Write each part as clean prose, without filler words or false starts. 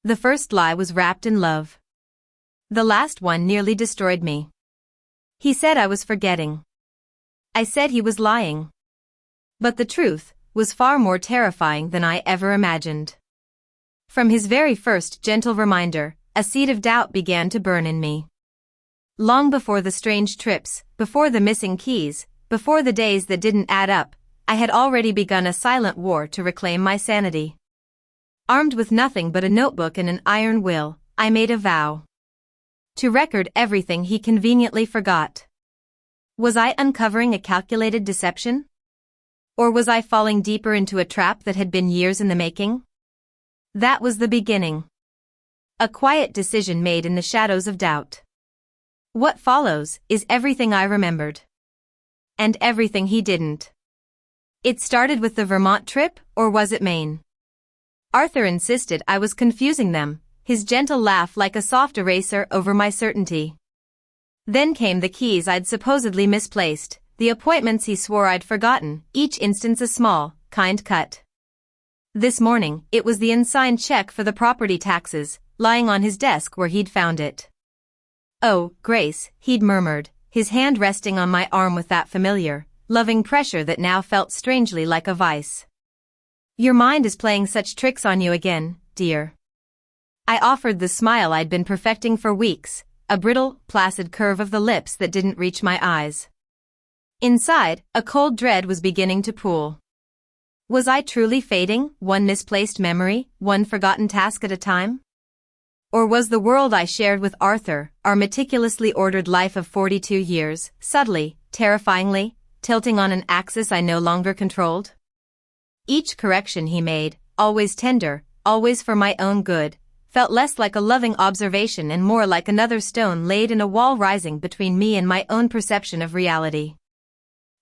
The first lie was wrapped in love. The last one nearly destroyed me. He said I was forgetting. I said he was lying. But the truth was far more terrifying than I ever imagined. From his very first gentle reminder, a seed of doubt began to burn in me. Long before the strange trips, before the missing keys, before the days that didn't add up, I had already begun a silent war to reclaim my sanity. Armed with nothing but a notebook and an iron will, I made a vow to record everything he conveniently forgot. Was I uncovering a calculated deception? Or was I falling deeper into a trap that had been years in the making? That was the beginning. A quiet decision made in the shadows of doubt. What follows is everything I remembered. And everything he didn't. It started with the Vermont trip, or was it Maine? Arthur insisted I was confusing them, his gentle laugh like a soft eraser over my certainty. Then came the keys I'd supposedly misplaced, the appointments he swore I'd forgotten, each instance a small, kind cut. This morning, it was the unsigned check for the property taxes, lying on his desk where he'd found it. "Oh, Grace," he'd murmured, his hand resting on my arm with that familiar, loving pressure that now felt strangely like a vice. "Your mind is playing such tricks on you again, dear." I offered the smile I'd been perfecting for weeks, a brittle, placid curve of the lips that didn't reach my eyes. Inside, a cold dread was beginning to pool. Was I truly fading, one misplaced memory, one forgotten task at a time? Or was the world I shared with Arthur, our meticulously ordered life of 42 years, subtly, terrifyingly, tilting on an axis I no longer controlled? Each correction he made, always tender, always for my own good, felt less like a loving observation and more like another stone laid in a wall rising between me and my own perception of reality.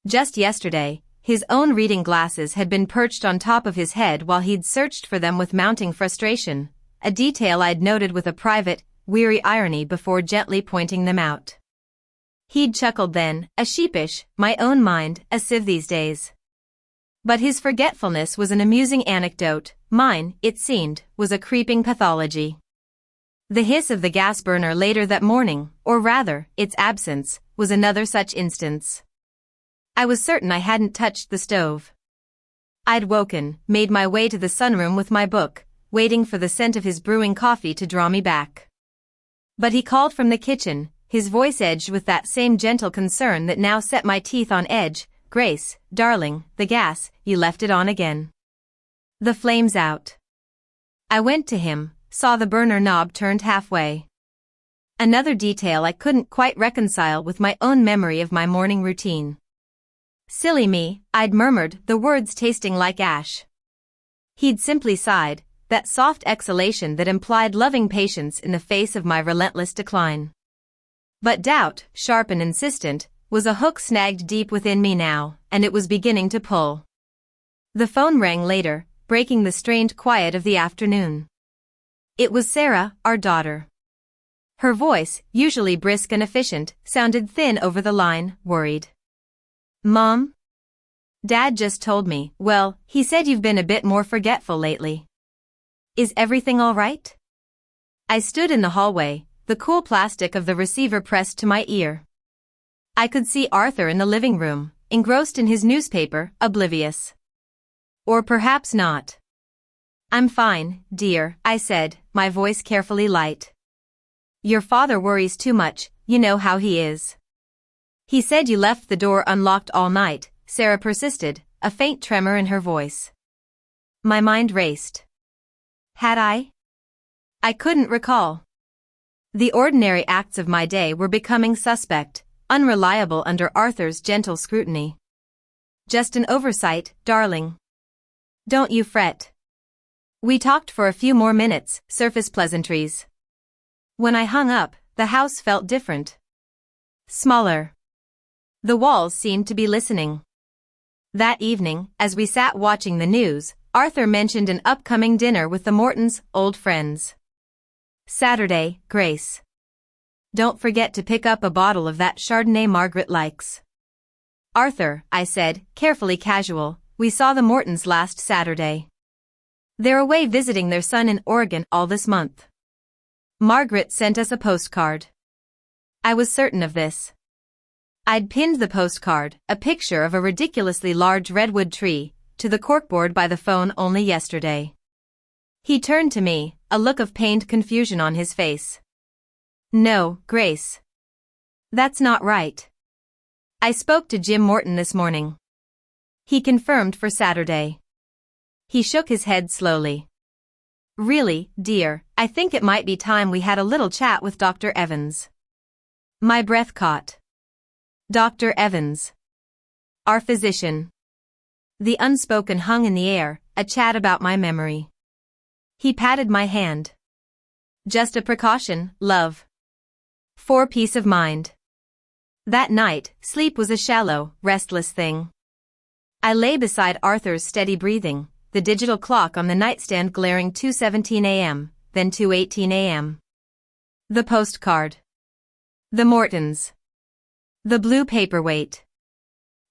Just yesterday, his own reading glasses had been perched on top of his head while he'd searched for them with mounting frustration, a detail I'd noted with a private, weary irony before gently pointing them out. He'd chuckled then, a sheepish, my own mind, a sieve these days. But his forgetfulness was an amusing anecdote, mine, it seemed, was a creeping pathology. The hiss of the gas burner later that morning, or rather, its absence, was another such instance. I was certain I hadn't touched the stove. I'd woken, made my way to the sunroom with my book, waiting for the scent of his brewing coffee to draw me back. But he called from the kitchen, his voice edged with that same gentle concern that now set my teeth on edge. "Grace, darling, the gas, you left it on again. The flame's out." I went to him, saw the burner knob turned halfway. Another detail I couldn't quite reconcile with my own memory of my morning routine. "Silly me," I'd murmured, the words tasting like ash. He'd simply sighed, that soft exhalation that implied loving patience in the face of my relentless decline. But doubt, sharp and insistent, was a hook snagged deep within me now, and it was beginning to pull. The phone rang later, breaking the strained quiet of the afternoon. It was Sarah, our daughter. Her voice, usually brisk and efficient, sounded thin over the line, worried. "Mom? Dad just told me, well, he said you've been a bit more forgetful lately. Is everything all right?" I stood in the hallway, the cool plastic of the receiver pressed to my ear. I could see Arthur in the living room, engrossed in his newspaper, oblivious. Or perhaps not. "I'm fine, dear," I said, my voice carefully light. "Your father worries too much, you know how he is." "He said you left the door unlocked all night," Sarah persisted, a faint tremor in her voice. My mind raced. Had I? I couldn't recall. The ordinary acts of my day were becoming suspect, unreliable under Arthur's gentle scrutiny. "Just an oversight, darling. Don't you fret." We talked for a few more minutes, surface pleasantries. When I hung up, the house felt different. Smaller. The walls seemed to be listening. That evening, as we sat watching the news, Arthur mentioned an upcoming dinner with the Mortons, old friends. "Saturday, Grace. Don't forget to pick up a bottle of that Chardonnay Margaret likes." "Arthur," I said, carefully casual, "we saw the Mortons last Saturday." They're away visiting their son in Oregon all this month. Margaret sent us a postcard. I was certain of this. I'd pinned the postcard, a picture of a ridiculously large redwood tree, to the corkboard by the phone only yesterday. He turned to me, a look of pained confusion on his face. No, Grace. That's not right. I spoke to Jim Morton this morning. He confirmed for Saturday. He shook his head slowly. Really, dear, I think it might be time we had a little chat with Dr. Evans. My breath caught. Dr. Evans. Our physician. The unspoken hung in the air, a chat about my memory. He patted my hand. Just a precaution, love. For peace of mind. That night, sleep was a shallow, restless thing. I lay beside Arthur's steady breathing, the digital clock on the nightstand glaring 2:17 a.m., then 2:18 a.m. The postcard. The Mortons. The blue paperweight.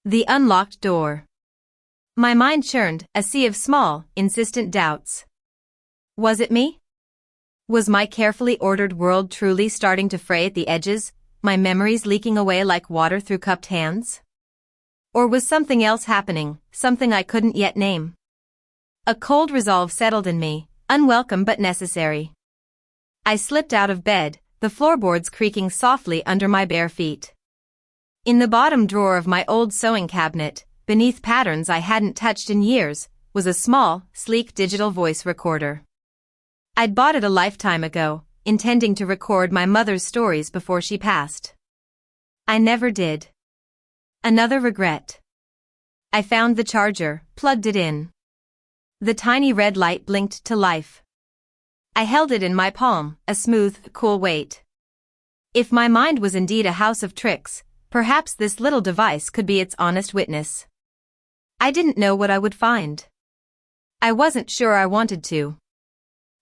The unlocked door. My mind churned, a sea of small, insistent doubts. Was it me? Was my carefully ordered world truly starting to fray at the edges, my memories leaking away like water through cupped hands? Or was something else happening, something I couldn't yet name? A cold resolve settled in me, unwelcome but necessary. I slipped out of bed, the floorboards creaking softly under my bare feet. In the bottom drawer of my old sewing cabinet, beneath patterns I hadn't touched in years, was a small, sleek digital voice recorder. I'd bought it a lifetime ago, intending to record my mother's stories before she passed. I never did. Another regret. I found the charger, plugged it in. The tiny red light blinked to life. I held it in my palm, a smooth, cool weight. If my mind was indeed a house of tricks, perhaps this little device could be its honest witness. I didn't know what I would find. I wasn't sure I wanted to.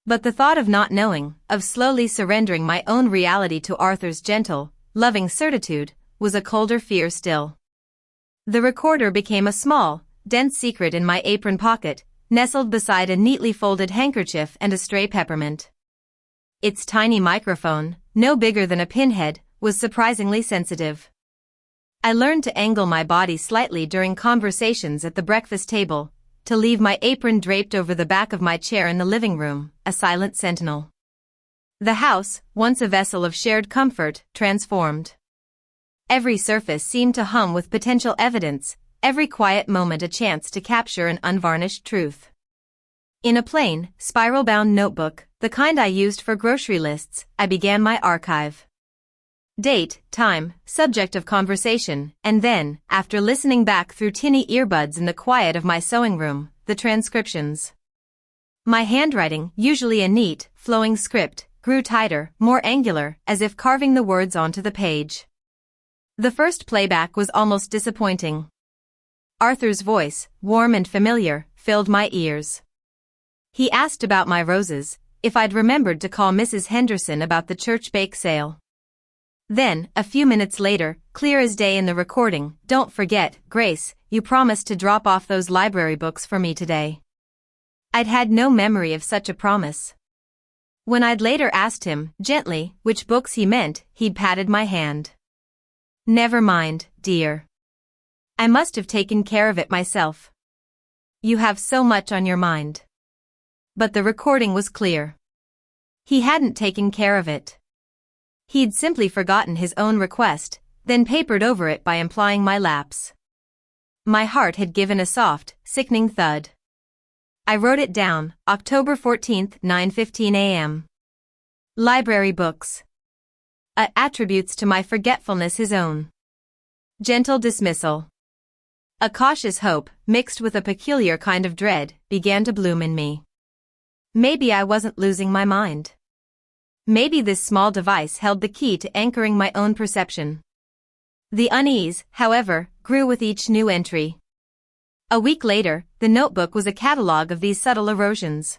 But the thought of not knowing, of slowly surrendering my own reality to Arthur's gentle, loving certitude, was a colder fear still. The recorder became a small, dense secret in my apron pocket, nestled beside a neatly folded handkerchief and a stray peppermint. Its tiny microphone, no bigger than a pinhead, was surprisingly sensitive. I learned to angle my body slightly during conversations at the breakfast table, to leave my apron draped over the back of my chair in the living room, a silent sentinel. The house, once a vessel of shared comfort, transformed. Every surface seemed to hum with potential evidence, every quiet moment a chance to capture an unvarnished truth. In a plain, spiral-bound notebook, the kind I used for grocery lists, I began my archive. Date, time, subject of conversation, and then, after listening back through tinny earbuds in the quiet of my sewing room, the transcriptions. My handwriting, usually a neat, flowing script, grew tighter, more angular, as if carving the words onto the page. The first playback was almost disappointing. Arthur's voice, warm and familiar, filled my ears. He asked about my roses, if I'd remembered to call Mrs. Henderson about the church bake sale. Then, a few minutes later, clear as day in the recording, "Don't forget, Grace, you promised to drop off those library books for me today." I'd had no memory of such a promise. When I'd later asked him, gently, which books he meant, he'd patted my hand. "Never mind, dear. I must have taken care of it myself. You have so much on your mind." But the recording was clear. He hadn't taken care of it. He'd simply forgotten his own request, then papered over it by implying my lapse. My heart had given a soft, sickening thud. I wrote it down, October 14th, 9:15 a.m. Library books. Attributes to my forgetfulness his own. Gentle dismissal. A cautious hope, mixed with a peculiar kind of dread, began to bloom in me. Maybe I wasn't losing my mind. Maybe this small device held the key to anchoring my own perception. The unease, however, grew with each new entry. A week later, the notebook was a catalogue of these subtle erosions.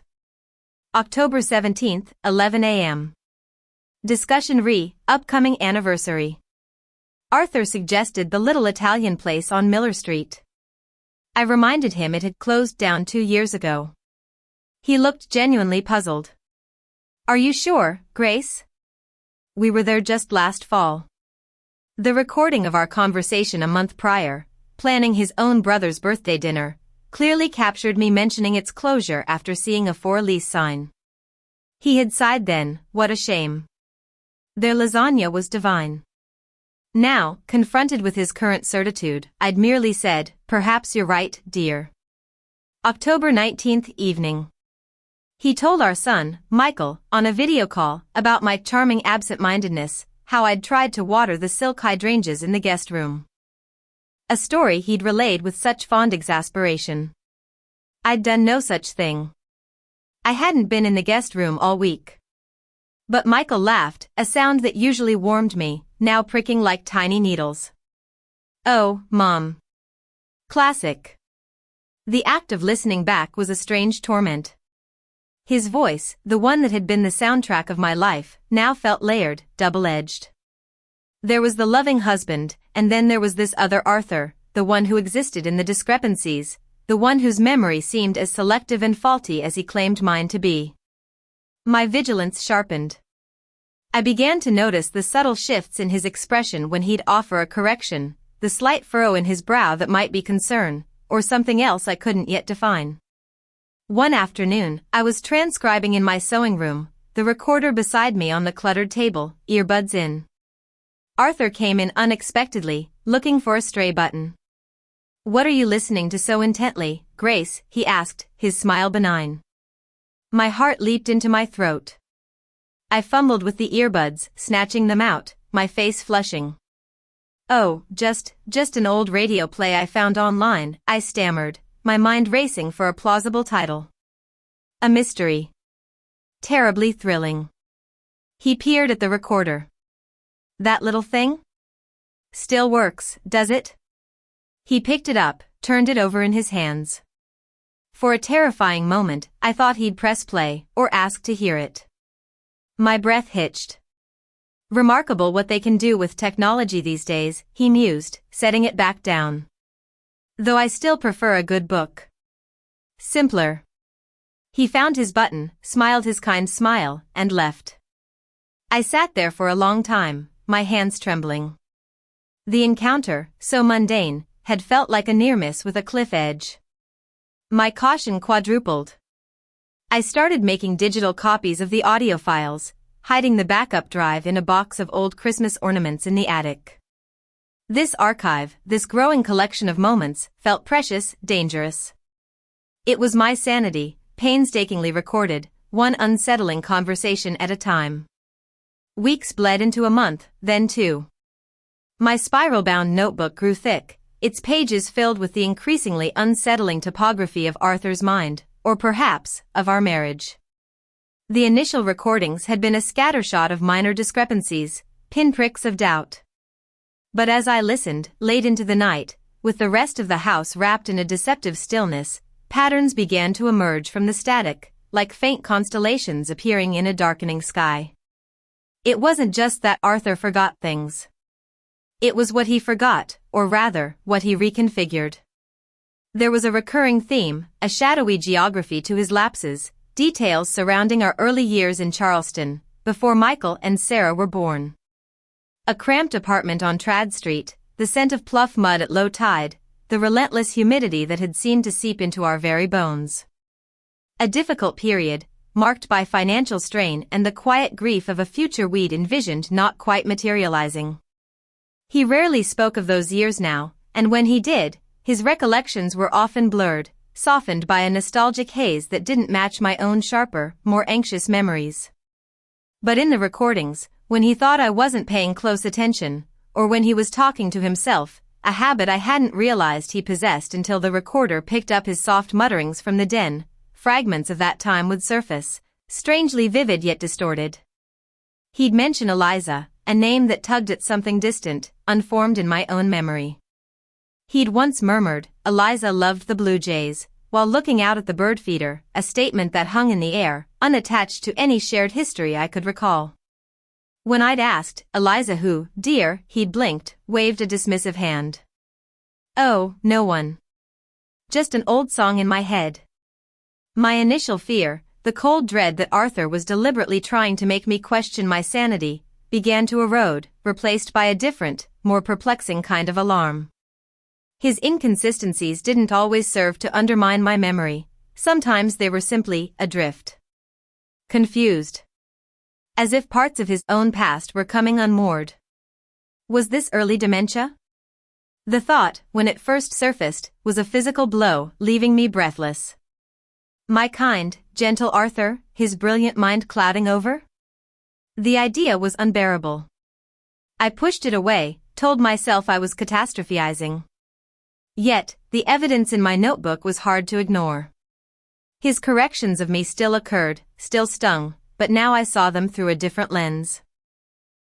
October 17th, 11 a.m. Discussion re, upcoming anniversary. Arthur suggested the little Italian place on Miller Street. I reminded him it had closed down 2 years ago. He looked genuinely puzzled. Are you sure, Grace? We were there just last fall. The recording of our conversation a month prior, planning his own brother's birthday dinner, clearly captured me mentioning its closure after seeing a for-lease sign. He had sighed then, what a shame. Their lasagna was divine. Now, confronted with his current certitude, I'd merely said, perhaps you're right, dear. October 19th evening. He told our son, Michael, on a video call, about my charming absent-mindedness, how I'd tried to water the silk hydrangeas in the guest room. A story he'd relayed with such fond exasperation. I'd done no such thing. I hadn't been in the guest room all week. But Michael laughed, a sound that usually warmed me, now pricking like tiny needles. Oh, Mom. Classic. The act of listening back was a strange torment. His voice, the one that had been the soundtrack of my life, now felt layered, double-edged. There was the loving husband, and then there was this other Arthur, the one who existed in the discrepancies, the one whose memory seemed as selective and faulty as he claimed mine to be. My vigilance sharpened. I began to notice the subtle shifts in his expression when he'd offer a correction, the slight furrow in his brow that might be concern, or something else I couldn't yet define. One afternoon, I was transcribing in my sewing room, the recorder beside me on the cluttered table, earbuds in. Arthur came in unexpectedly, looking for a stray button. What are you listening to so intently, Grace? He asked, his smile benign. My heart leaped into my throat. I fumbled with the earbuds, snatching them out, my face flushing. Oh, just an old radio play I found online, I stammered, my mind racing for a plausible title. A mystery. Terribly thrilling. He peered at the recorder. That little thing? Still works, does it? He picked it up, turned it over in his hands. For a terrifying moment, I thought he'd press play, or ask to hear it. My breath hitched. Remarkable what they can do with technology these days, he mused, setting it back down. Though I still prefer a good book. Simpler. He found his button, smiled his kind smile, and left. I sat there for a long time, my hands trembling. The encounter, so mundane, had felt like a near miss with a cliff edge. My caution quadrupled. I started making digital copies of the audio files, hiding the backup drive in a box of old Christmas ornaments in the attic. This archive, this growing collection of moments, felt precious, dangerous. It was my sanity, painstakingly recorded, one unsettling conversation at a time. Weeks bled into a month, then two. My spiral-bound notebook grew thick, its pages filled with the increasingly unsettling topography of Arthur's mind, or perhaps, of our marriage. The initial recordings had been a scattershot of minor discrepancies, pinpricks of doubt. But as I listened, late into the night, with the rest of the house wrapped in a deceptive stillness, patterns began to emerge from the static, like faint constellations appearing in a darkening sky. It wasn't just that Arthur forgot things. It was what he forgot, or rather, what he reconfigured. There was a recurring theme, a shadowy geography to his lapses, details surrounding our early years in Charleston, before Michael and Sarah were born. A cramped apartment on Trad Street, the scent of pluff mud at low tide, the relentless humidity that had seemed to seep into our very bones. A difficult period, marked by financial strain and the quiet grief of a future we'd envisioned not quite materializing. He rarely spoke of those years now, and when he did, his recollections were often blurred, softened by a nostalgic haze that didn't match my own sharper, more anxious memories. But in the recordings, when he thought I wasn't paying close attention, or when he was talking to himself, a habit I hadn't realized he possessed until the recorder picked up his soft mutterings from the den, fragments of that time would surface, strangely vivid yet distorted. He'd mention Eliza, a name that tugged at something distant, unformed in my own memory. He'd once murmured, Eliza loved the Blue Jays, while looking out at the bird feeder, a statement that hung in the air, unattached to any shared history I could recall. When I'd asked, Eliza who, dear, he'd blinked, waved a dismissive hand. Oh, no one. Just an old song in my head. My initial fear, the cold dread that Arthur was deliberately trying to make me question my sanity, began to erode, replaced by a different, more perplexing kind of alarm. His inconsistencies didn't always serve to undermine my memory, sometimes they were simply adrift. Confused. As if parts of his own past were coming unmoored. Was this early dementia? The thought, when it first surfaced, was a physical blow, leaving me breathless. My kind, gentle Arthur, his brilliant mind clouding over? The idea was unbearable. I pushed it away, told myself I was catastrophizing. Yet, the evidence in my notebook was hard to ignore. His corrections of me still occurred, still stung, but now I saw them through a different lens.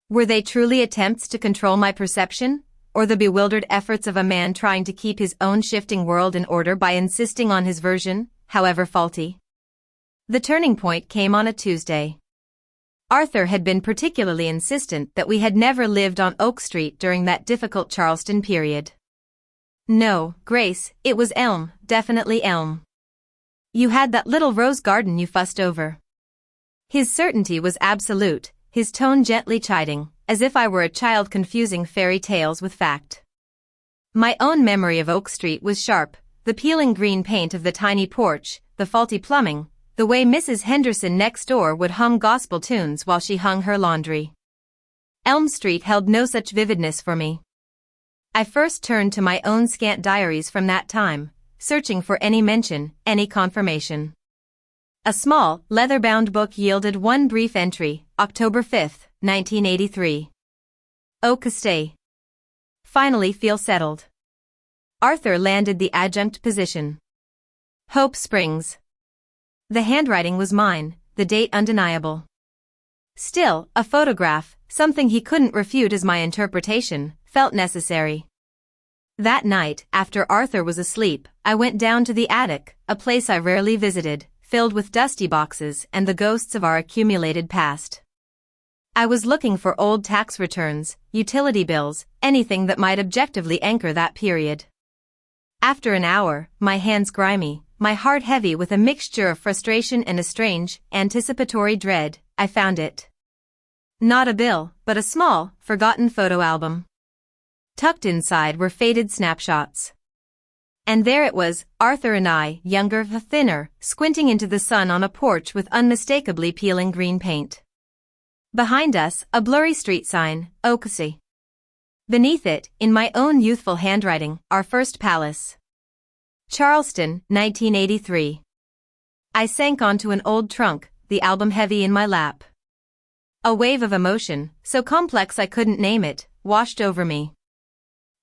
Were they truly attempts to control my perception, or the bewildered efforts of a man trying to keep his own shifting world in order by insisting on his version, however faulty? The turning point came on a Tuesday. Arthur had been particularly insistent that we had never lived on Oak Street during that difficult Charleston period. No, Grace, it was Elm, definitely Elm. You had that little rose garden you fussed over. His certainty was absolute, his tone gently chiding, as if I were a child confusing fairy tales with fact. My own memory of Oak Street was sharp, the peeling green paint of the tiny porch, the faulty plumbing, the way Mrs. Henderson next door would hum gospel tunes while she hung her laundry. Elm Street held no such vividness for me. I first turned to my own scant diaries from that time, searching for any mention, any confirmation. A small, leather-bound book yielded one brief entry, October 5, 1983. Oak Estate. Finally feel settled. Arthur landed the adjunct position. Hope Springs. The handwriting was mine, the date undeniable. Still, a photograph, something he couldn't refute as my interpretation, felt necessary. That night, after Arthur was asleep, I went down to the attic, a place I rarely visited, filled with dusty boxes and the ghosts of our accumulated past. I was looking for old tax returns, utility bills, anything that might objectively anchor that period. After an hour, my hands grimy, my heart heavy with a mixture of frustration and a strange, anticipatory dread, I found it. Not a bill, but a small, forgotten photo album. Tucked inside were faded snapshots. And there it was, Arthur and I, younger, thinner, squinting into the sun on a porch with unmistakably peeling green paint. Behind us, a blurry street sign, Oaksea. Beneath it, in my own youthful handwriting, our first palace. Charleston, 1983. I sank onto an old trunk, the album heavy in my lap. A wave of emotion, so complex I couldn't name it, washed over me.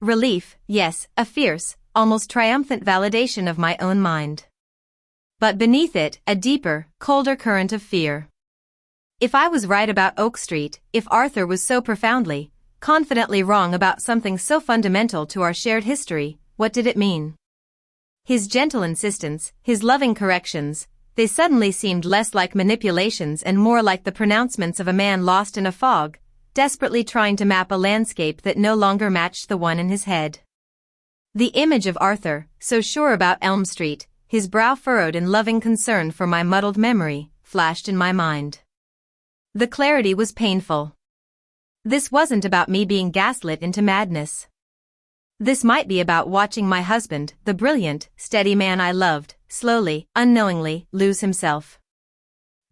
Relief, yes, a fierce, almost triumphant validation of my own mind. But beneath it, a deeper, colder current of fear. If I was right about Oak Street, if Arthur was so profoundly, confidently wrong about something so fundamental to our shared history, what did it mean? His gentle insistence, his loving corrections, they suddenly seemed less like manipulations and more like the pronouncements of a man lost in a fog, desperately trying to map a landscape that no longer matched the one in his head. The image of Arthur, so sure about Elm Street, his brow furrowed in loving concern for my muddled memory, flashed in my mind. The clarity was painful. This wasn't about me being gaslit into madness. This might be about watching my husband, the brilliant, steady man I loved, slowly, unknowingly, lose himself.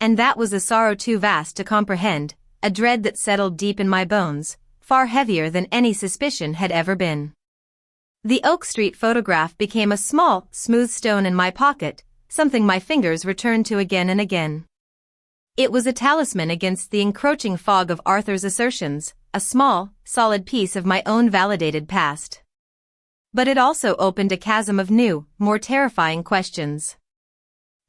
And that was a sorrow too vast to comprehend, a dread that settled deep in my bones, far heavier than any suspicion had ever been. The Oak Street photograph became a small, smooth stone in my pocket, something my fingers returned to again and again. It was a talisman against the encroaching fog of Arthur's assertions, a small, solid piece of my own validated past. But it also opened a chasm of new, more terrifying questions.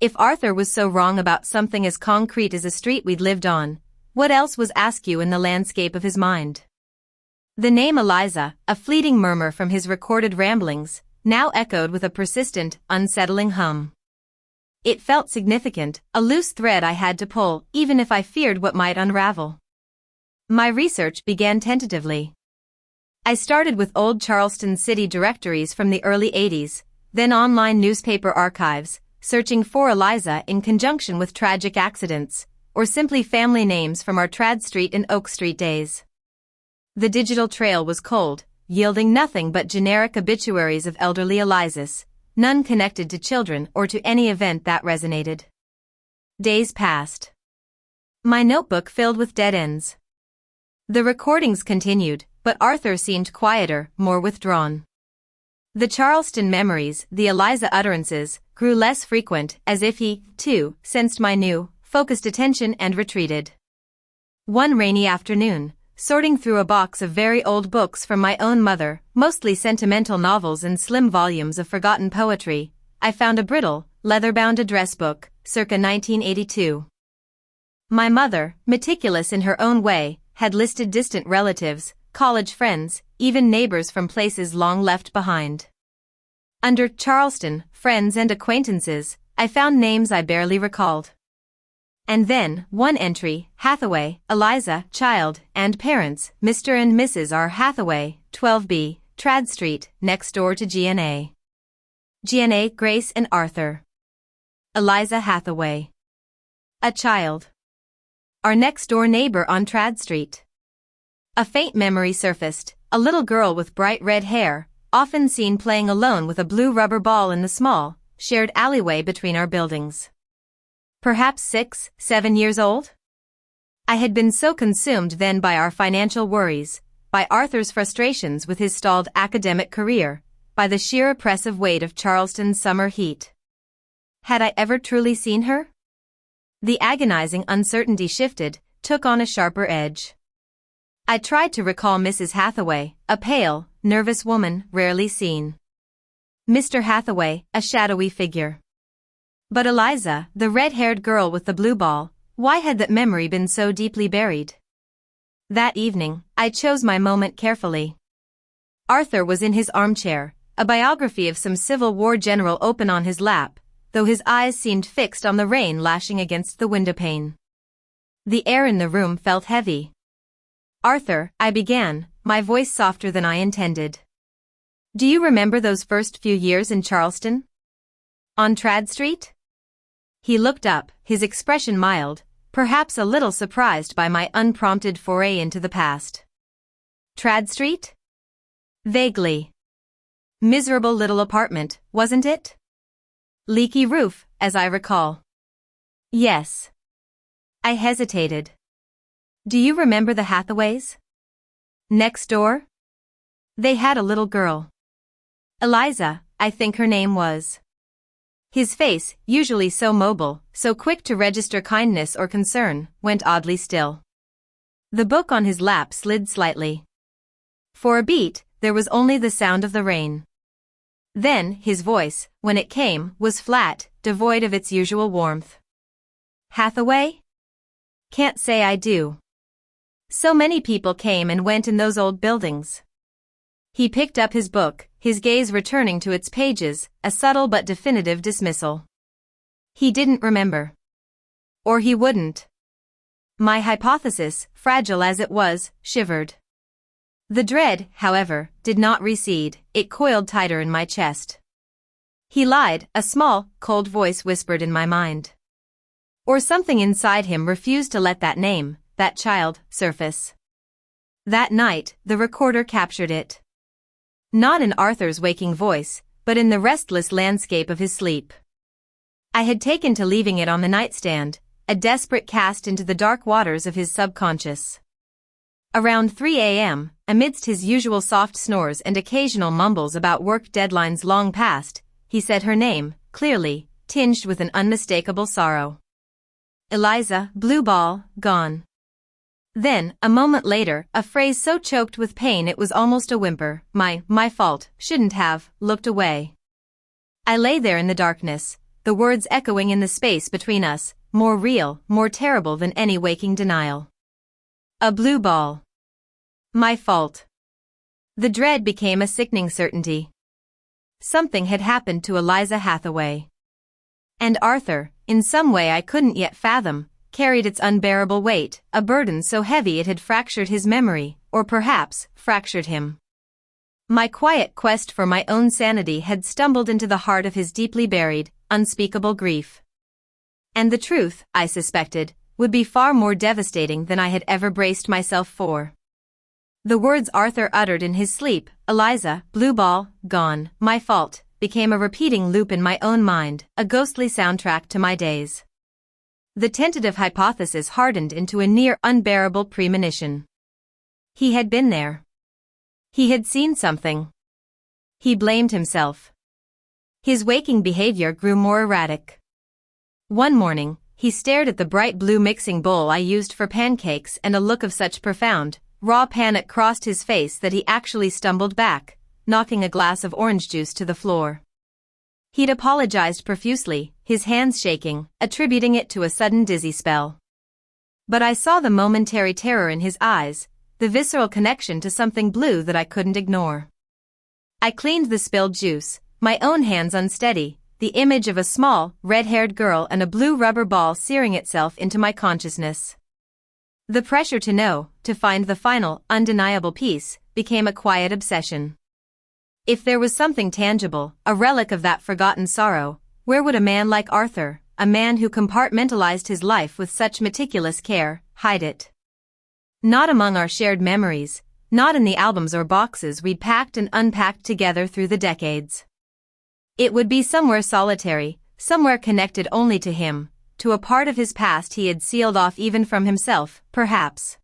If Arthur was so wrong about something as concrete as a street we'd lived on, what else was askew in the landscape of his mind? The name Eliza, a fleeting murmur from his recorded ramblings, now echoed with a persistent, unsettling hum. It felt significant, a loose thread I had to pull, even if I feared what might unravel. My research began tentatively. I started with old Charleston city directories from the early 80s, then online newspaper archives, searching for Eliza in conjunction with tragic accidents, or simply family names from our Trad Street and Oak Street days. The digital trail was cold, yielding nothing but generic obituaries of elderly Elizas, none connected to children or to any event that resonated. Days passed. My notebook filled with dead ends. The recordings continued, but Arthur seemed quieter, more withdrawn. The Charleston memories, the Eliza utterances, grew less frequent, as if he, too, sensed my new, focused attention and retreated. One rainy afternoon, sorting through a box of very old books from my own mother, mostly sentimental novels and slim volumes of forgotten poetry, I found a brittle, leather-bound address book, circa 1982. My mother, meticulous in her own way, had listed distant relatives, college friends, even neighbors from places long left behind. Under Charleston, friends and acquaintances, I found names I barely recalled. And then, one entry, Hathaway, Eliza, child, and parents, Mr. and Mrs. R. Hathaway, 12B, Trad Street, next door to GNA. GNA, Grace and Arthur. Eliza Hathaway. A child. Our next-door neighbor on Trad Street. A faint memory surfaced, a little girl with bright red hair, often seen playing alone with a blue rubber ball in the small, shared alleyway between our buildings. Perhaps 6, 7 years old? I had been so consumed then by our financial worries, by Arthur's frustrations with his stalled academic career, by the sheer oppressive weight of Charleston's summer heat. Had I ever truly seen her? The agonizing uncertainty shifted, took on a sharper edge. I tried to recall Mrs. Hathaway, a pale, nervous woman rarely seen. Mr. Hathaway, a shadowy figure. But Eliza, the red-haired girl with the blue ball, why had that memory been so deeply buried? That evening, I chose my moment carefully. Arthur was in his armchair, a biography of some Civil War general open on his lap, though his eyes seemed fixed on the rain lashing against the windowpane. The air in the room felt heavy. Arthur, I began, my voice softer than I intended. Do you remember those first few years in Charleston? On Trad Street? He looked up, his expression mild, perhaps a little surprised by my unprompted foray into the past. Trad Street? Vaguely. Miserable little apartment, wasn't it? Leaky roof, as I recall. Yes. I hesitated. Do you remember the Hathaways? Next door? They had a little girl. Eliza, I think her name was. His face, usually so mobile, so quick to register kindness or concern, went oddly still. The book on his lap slid slightly. For a beat, there was only the sound of the rain. Then, his voice, when it came, was flat, devoid of its usual warmth. Hathaway? Can't say I do. So many people came and went in those old buildings. He picked up his book, his gaze returning to its pages, a subtle but definitive dismissal. He didn't remember. Or he wouldn't. My hypothesis, fragile as it was, shivered. The dread, however, did not recede, it coiled tighter in my chest. He lied, a small, cold voice whispered in my mind. Or something inside him refused to let that name, that child, surface. That night, the recorder captured it. Not in Arthur's waking voice, but in the restless landscape of his sleep. I had taken to leaving it on the nightstand, a desperate cast into the dark waters of his subconscious. Around 3 a.m., amidst his usual soft snores and occasional mumbles about work deadlines long past, he said her name, clearly, tinged with an unmistakable sorrow. Eliza, blue ball, gone. Then, a moment later, a phrase so choked with pain it was almost a whimper, my fault, shouldn't have, looked away. I lay there in the darkness, the words echoing in the space between us, more real, more terrible than any waking denial. A blue ball. My fault. The dread became a sickening certainty. Something had happened to Eliza Hathaway. And Arthur, in some way I couldn't yet fathom, carried its unbearable weight, a burden so heavy it had fractured his memory, or perhaps, fractured him. My quiet quest for my own sanity had stumbled into the heart of his deeply buried, unspeakable grief. And the truth, I suspected, would be far more devastating than I had ever braced myself for. The words Arthur uttered in his sleep, "Eliza, blue ball, gone, my fault," became a repeating loop in my own mind, a ghostly soundtrack to my days. The tentative hypothesis hardened into a near unbearable premonition. He had been there. He had seen something. He blamed himself. His waking behavior grew more erratic. One morning, he stared at the bright blue mixing bowl I used for pancakes, and a look of such profound, raw panic crossed his face that he actually stumbled back, knocking a glass of orange juice to the floor. He'd apologized profusely, his hands shaking, attributing it to a sudden dizzy spell. But I saw the momentary terror in his eyes, the visceral connection to something blue that I couldn't ignore. I cleaned the spilled juice, my own hands unsteady, the image of a small, red-haired girl and a blue rubber ball searing itself into my consciousness. The pressure to know, to find the final, undeniable piece, became a quiet obsession. If there was something tangible, a relic of that forgotten sorrow, where would a man like Arthur, a man who compartmentalized his life with such meticulous care, hide it? Not among our shared memories, not in the albums or boxes we'd packed and unpacked together through the decades. It would be somewhere solitary, somewhere connected only to him, to a part of his past he had sealed off even from himself, perhaps.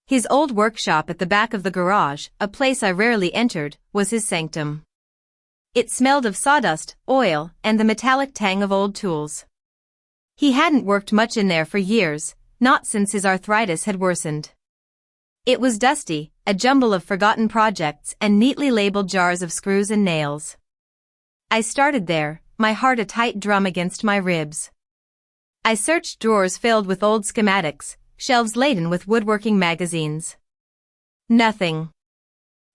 His old workshop at the back of the garage, a place I rarely entered, was his sanctum. It smelled of sawdust, oil, and the metallic tang of old tools. He hadn't worked much in there for years, not since his arthritis had worsened. It was dusty, a jumble of forgotten projects and neatly labeled jars of screws and nails. I started there, my heart a tight drum against my ribs. I searched drawers filled with old schematics, shelves laden with woodworking magazines. Nothing.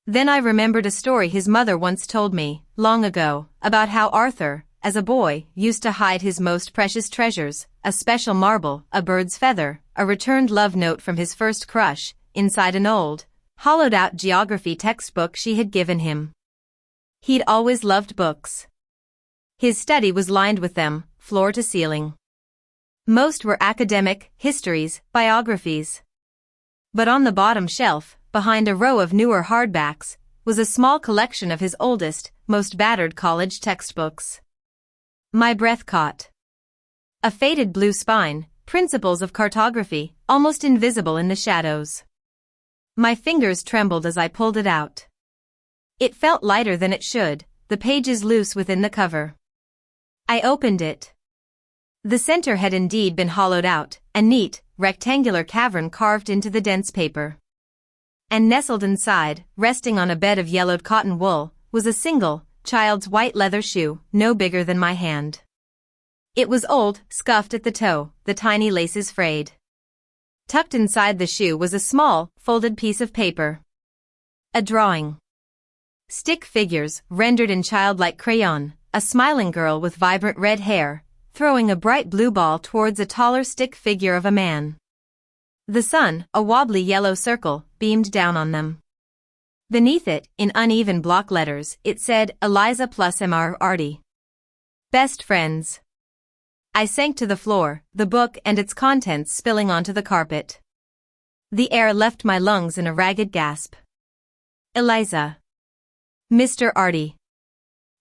Then I remembered a story his mother once told me, long ago, about how Arthur, as a boy, used to hide his most precious treasures, a special marble, a bird's feather, a returned love note from his first crush, inside an old, hollowed-out geography textbook she had given him. He'd always loved books. His study was lined with them, floor to ceiling. Most were academic, histories, biographies. But on the bottom shelf, behind a row of newer hardbacks, was a small collection of his oldest, most battered college textbooks. My breath caught. A faded blue spine, Principles of Cartography, almost invisible in the shadows. My fingers trembled as I pulled it out. It felt lighter than it should, the pages loose within the cover. I opened it. The center had indeed been hollowed out, a neat, rectangular cavern carved into the dense paper. And nestled inside, resting on a bed of yellowed cotton wool, was a single, child's white leather shoe, no bigger than my hand. It was old, scuffed at the toe, the tiny laces frayed. Tucked inside the shoe was a small, folded piece of paper. A drawing. Stick figures, rendered in childlike crayon, a smiling girl with vibrant red hair, throwing a bright blue ball towards a taller stick figure of a man. The sun, a wobbly yellow circle, beamed down on them. Beneath it, in uneven block letters, it said, Eliza plus Mr. Artie. Best friends. I sank to the floor, the book and its contents spilling onto the carpet. The air left my lungs in a ragged gasp. Eliza. Mr. Artie.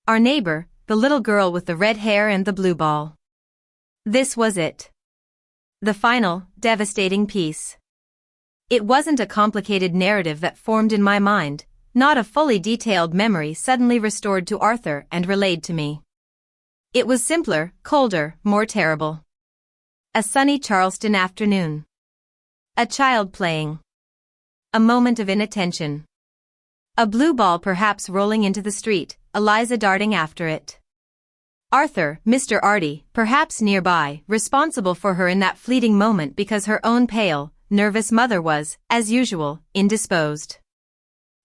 Our neighbor, the little girl with the red hair and the blue ball. This was it. The final, devastating piece. It wasn't a complicated narrative that formed in my mind, not a fully detailed memory suddenly restored to Arthur and relayed to me. It was simpler, colder, more terrible. A sunny Charleston afternoon. A child playing. A moment of inattention. A blue ball perhaps rolling into the street, Eliza darting after it. Arthur, Mr. Artie, perhaps nearby, responsible for her in that fleeting moment because her own pale, nervous mother was, as usual, indisposed.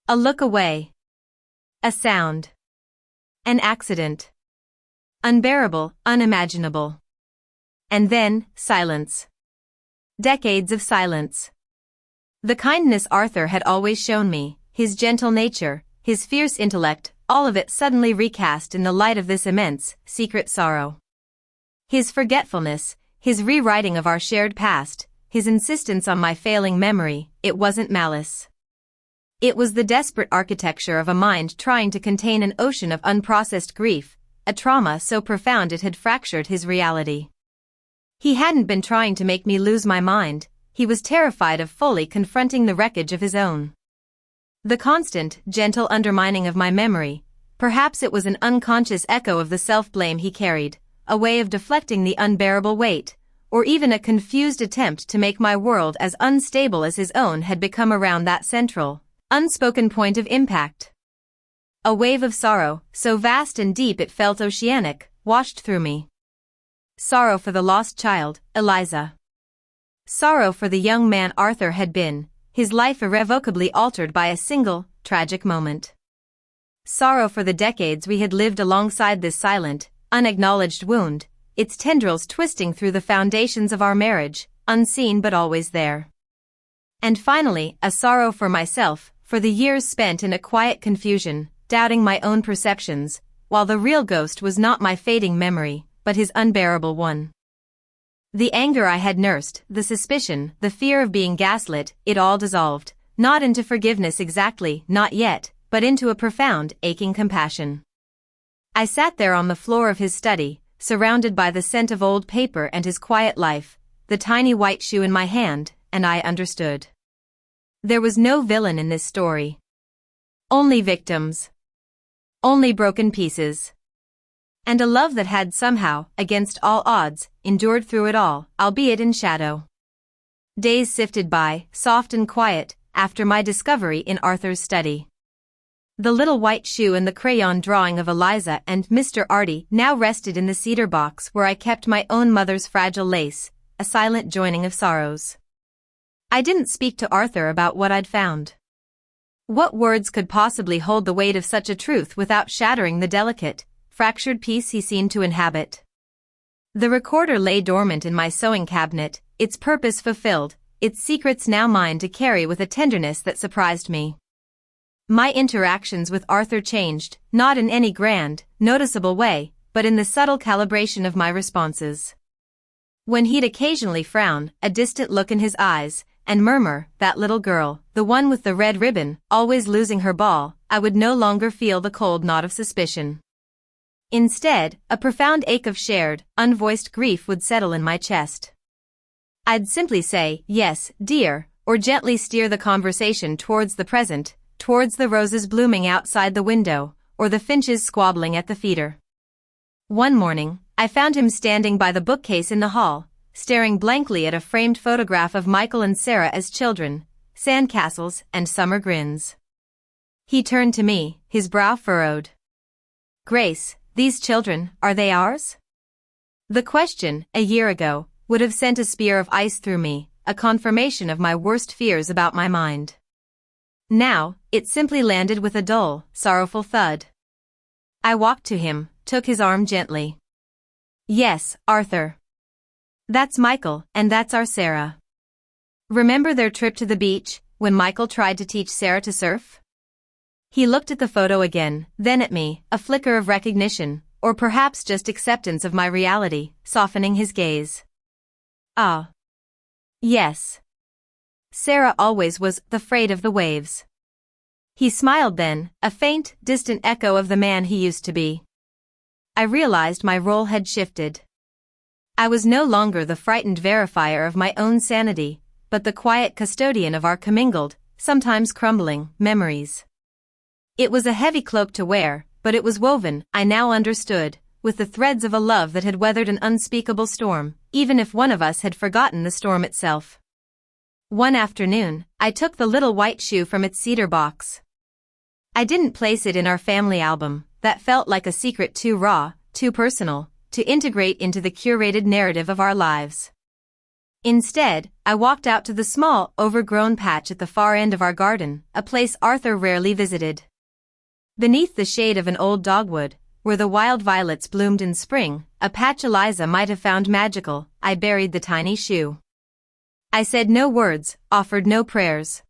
A look away. A sound. An accident. Unbearable, unimaginable. And then, silence. Decades of silence. The kindness Arthur had always shown me, his gentle nature, his fierce intellect, all of it suddenly recast in the light of this immense, secret sorrow. His forgetfulness, his rewriting of our shared past, his insistence on my failing memory, it wasn't malice. It was the desperate architecture of a mind trying to contain an ocean of unprocessed grief, a trauma so profound it had fractured his reality. He hadn't been trying to make me lose my mind, he was terrified of fully confronting the wreckage of his own. The constant, gentle undermining of my memory, perhaps it was an unconscious echo of the self-blame he carried, a way of deflecting the unbearable weight, or even a confused attempt to make my world as unstable as his own had become around that central, unspoken point of impact. A wave of sorrow, so vast and deep it felt oceanic, washed through me. Sorrow for the lost child, Eliza. Sorrow for the young man Arthur had been, his life irrevocably altered by a single, tragic moment. Sorrow for the decades we had lived alongside this silent, unacknowledged wound, its tendrils twisting through the foundations of our marriage, unseen but always there. And finally, a sorrow for myself, for the years spent in a quiet confusion, doubting my own perceptions, while the real ghost was not my fading memory, but his unbearable one. The anger I had nursed, the suspicion, the fear of being gaslit, it all dissolved, not into forgiveness exactly, not yet, but into a profound, aching compassion. I sat there on the floor of his study, surrounded by the scent of old paper and his quiet life, the tiny white shoe in my hand, and I understood. There was no villain in this story. Only victims. Only broken pieces. And a love that had somehow, against all odds, endured through it all, albeit in shadow. Days sifted by, soft and quiet, after my discovery in Arthur's study. The little white shoe and the crayon drawing of Eliza and Mr. Artie now rested in the cedar box where I kept my own mother's fragile lace, a silent joining of sorrows. I didn't speak to Arthur about what I'd found. What words could possibly hold the weight of such a truth without shattering the delicate, fractured piece he seemed to inhabit? The recorder lay dormant in my sewing cabinet, its purpose fulfilled, its secrets now mine to carry with a tenderness that surprised me. My interactions with Arthur changed, not in any grand, noticeable way, but in the subtle calibration of my responses. When he'd occasionally frown, a distant look in his eyes, and murmur, "That little girl, the one with the red ribbon, always losing her ball," I would no longer feel the cold knot of suspicion. Instead, a profound ache of shared, unvoiced grief would settle in my chest. I'd simply say, "Yes, dear," or gently steer the conversation towards the present, towards the roses blooming outside the window, or the finches squabbling at the feeder. One morning, I found him standing by the bookcase in the hall, staring blankly at a framed photograph of Michael and Sarah as children, sandcastles and summer grins. He turned to me, his brow furrowed. "Grace, these children, are they ours?" The question, a year ago, would have sent a spear of ice through me, a confirmation of my worst fears about my mind. Now, it simply landed with a dull, sorrowful thud. I walked to him, took his arm gently. "Yes, Arthur. That's Michael, and that's our Sarah. Remember their trip to the beach, when Michael tried to teach Sarah to surf?" He looked at the photo again, then at me, a flicker of recognition, or perhaps just acceptance of my reality, softening his gaze. "Ah. Yes. Sarah always was afraid of the waves." He smiled then, a faint, distant echo of the man he used to be. I realized my role had shifted. I was no longer the frightened verifier of my own sanity, but the quiet custodian of our commingled, sometimes crumbling, memories. It was a heavy cloak to wear, but it was woven, I now understood, with the threads of a love that had weathered an unspeakable storm, even if one of us had forgotten the storm itself. One afternoon, I took the little white shoe from its cedar box. I didn't place it in our family album, that felt like a secret too raw, too personal, to integrate into the curated narrative of our lives. Instead, I walked out to the small, overgrown patch at the far end of our garden, a place Arthur rarely visited. Beneath the shade of an old dogwood, where the wild violets bloomed in spring, a patch Eliza might have found magical, I buried the tiny shoe. I said no words, offered no prayers.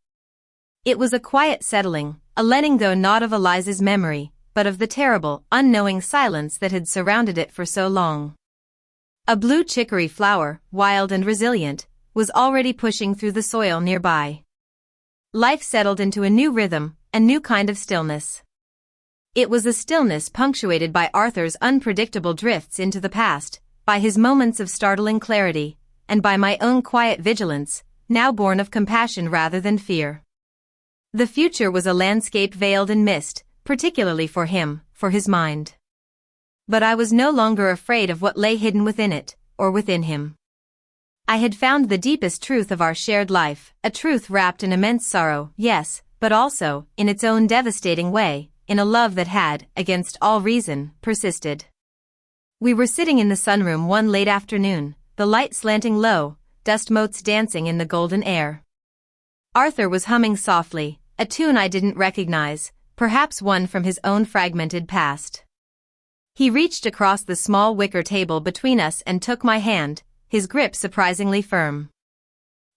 It was a quiet settling, a letting go not of Eliza's memory, but of the terrible, unknowing silence that had surrounded it for so long. A blue chicory flower, wild and resilient, was already pushing through the soil nearby. Life settled into a new rhythm, a new kind of stillness. It was a stillness punctuated by Arthur's unpredictable drifts into the past, by his moments of startling clarity, and by my own quiet vigilance, now born of compassion rather than fear. The future was a landscape veiled in mist, particularly for him, for his mind. But I was no longer afraid of what lay hidden within it, or within him. I had found the deepest truth of our shared life, a truth wrapped in immense sorrow, yes, but also, in its own devastating way, in a love that had, against all reason, persisted. We were sitting in the sunroom one late afternoon, the light slanting low, dust motes dancing in the golden air. Arthur was humming softly, a tune I didn't recognize, perhaps one from his own fragmented past. He reached across the small wicker table between us and took my hand, his grip surprisingly firm.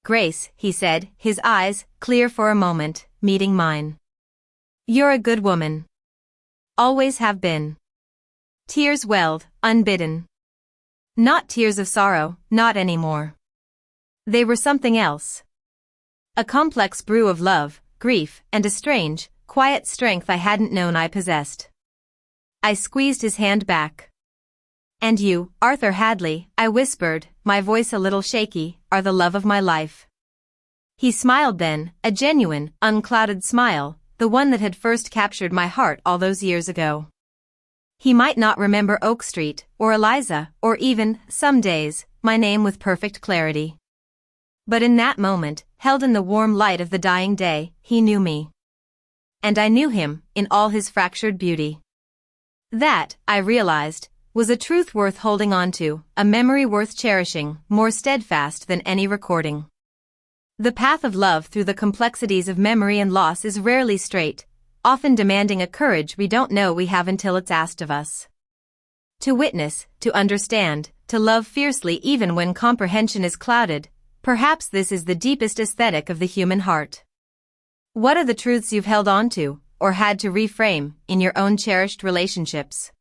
"Grace," he said, his eyes, clear for a moment, meeting mine. "You're a good woman. Always have been." Tears welled, unbidden. Not tears of sorrow, not anymore. They were something else. A complex brew of love, grief, and a strange, quiet strength I hadn't known I possessed. I squeezed his hand back. "And you, Arthur Hadley," I whispered, my voice a little shaky, "are the love of my life." He smiled then, a genuine, unclouded smile, the one that had first captured my heart all those years ago. He might not remember Oak Street, or Eliza, or even, some days, my name with perfect clarity. But in that moment, held in the warm light of the dying day, he knew me. And I knew him, in all his fractured beauty. That, I realized, was a truth worth holding on to, a memory worth cherishing, more steadfast than any recording. The path of love through the complexities of memory and loss is rarely straight, often demanding a courage we don't know we have until it's asked of us. To witness, to understand, to love fiercely even when comprehension is clouded, perhaps this is the deepest aesthetic of the human heart. What are the truths you've held on to, or had to reframe, in your own cherished relationships?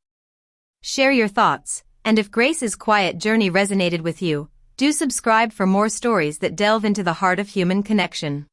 Share your thoughts, and if Grace's quiet journey resonated with you, do subscribe for more stories that delve into the heart of human connection.